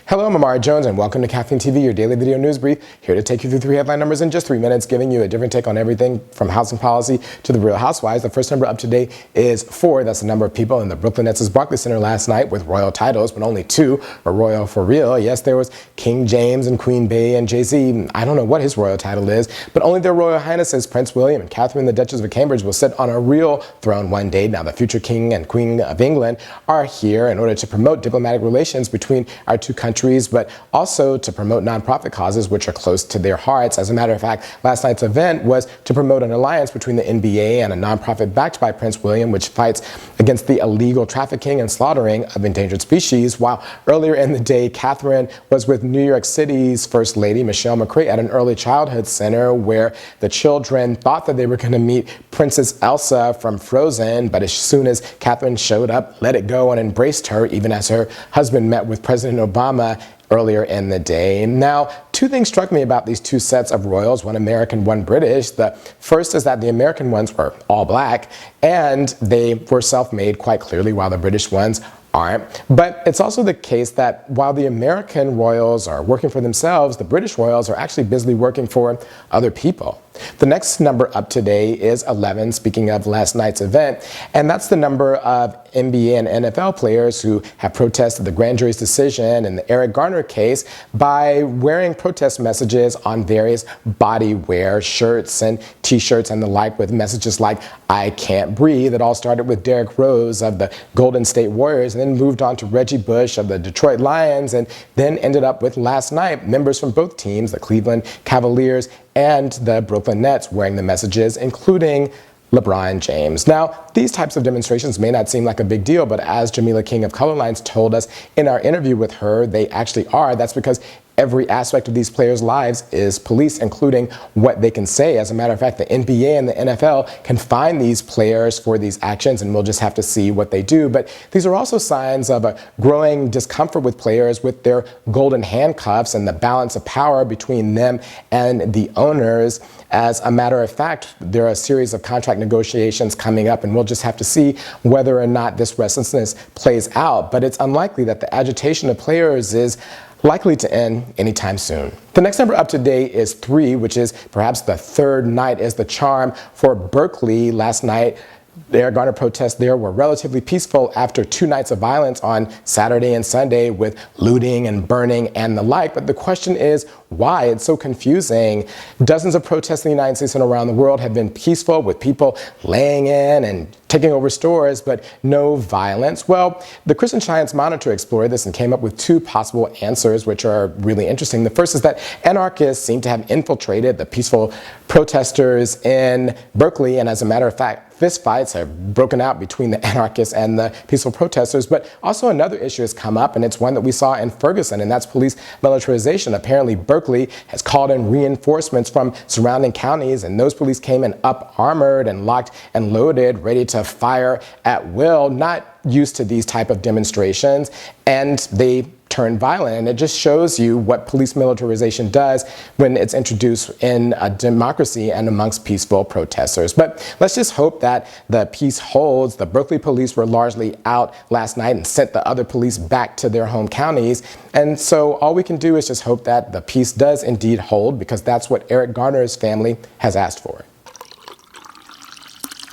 Hello, I'm Amari Jones, and welcome to Caffeine TV, your daily video news brief. Here to take you through 3 headline numbers in just 3 minutes, giving you a different take on everything from housing policy to the Real Housewives. The first number up today is 4. That's the number of people in the Brooklyn Nets' Barclays Center last night with royal titles, but only 2 were royal for real. Yes, there was King James and Queen Bey and Jay-Z. I don't know what his royal title is, but only their Royal Highnesses Prince William and Catherine, the Duchess of Cambridge, will sit on a real throne one day. Now, the future King and Queen of England are here in order to promote diplomatic relations between our two countries, but also to promote nonprofit causes which are close to their hearts. As a matter of fact, last night's event was to promote an alliance between the NBA and a nonprofit backed by Prince William, which fights against the illegal trafficking and slaughtering of endangered species. While earlier in the day, Catherine was with New York City's First Lady, Michelle McCray, at an early childhood center where the children thought that they were going to meet Princess Elsa from Frozen, but as soon as Catherine showed up, let it go and embraced her, even as her husband met with President Obama earlier in the day. Now, 2 things struck me about these 2 sets of royals, one American, one British. The first is that the American ones were all black, and they were self-made quite clearly, while the British ones aren't. But it's also the case that while the American royals are working for themselves, the British royals are actually busily working for other people. The next number up today is 11, speaking of last night's event, and that's the number of NBA and NFL players who have protested the grand jury's decision in the Eric Garner case by wearing protest messages on various body wear, shirts and t-shirts and the like, with messages like "I can't breathe." It all started with Derrick Rose of the Golden State Warriors, and then moved on to Reggie Bush of the Detroit Lions, and then ended up with last night members from both teams, the Cleveland Cavaliers and the Brooklyn Nets, wearing the messages, including LeBron James. Now, these types of demonstrations may not seem like a big deal, but as Jamila King of Colorlines told us in our interview with her, they actually are. That's because every aspect of these players' lives is policed, including what they can say. As a matter of fact, the NBA and the NFL can fine these players for these actions, and we'll just have to see what they do. But these are also signs of a growing discomfort with players with their golden handcuffs and the balance of power between them and the owners. As a matter of fact, there are a series of contract negotiations coming up, and we'll just have to see whether or not this restlessness plays out. But it's unlikely that the agitation of players is likely to end anytime soon. The next number up today is 3, which is perhaps the 3rd night is the charm for Berkeley. Last night, the Eric Garner protests there were relatively peaceful after 2 nights of violence on Saturday and Sunday with looting and burning and the like. But the question is why? It's so confusing. Dozens of protests in the United States and around the world have been peaceful, with people laying in and taking over stores, but no violence. Well, the Christian Science Monitor explored this and came up with 2 possible answers, which are really interesting. The first is that anarchists seem to have infiltrated the peaceful protesters in Berkeley, and as a matter of fact, fistfights have broken out between the anarchists and the peaceful protesters. But also another issue has come up, and it's one that we saw in Ferguson, and that's police militarization. Apparently, Berkeley has called in reinforcements from surrounding counties, and those police came in up-armored and locked and loaded, ready to fire at will, not used to these type of demonstrations, and they turned violent. And it just shows you what police militarization does when it's introduced in a democracy and amongst peaceful protesters. But let's just hope that the peace holds. The Berkeley police were largely out last night and sent the other police back to their home counties. And so all we can do is just hope that the peace does indeed hold, because that's what Eric Garner's family has asked for.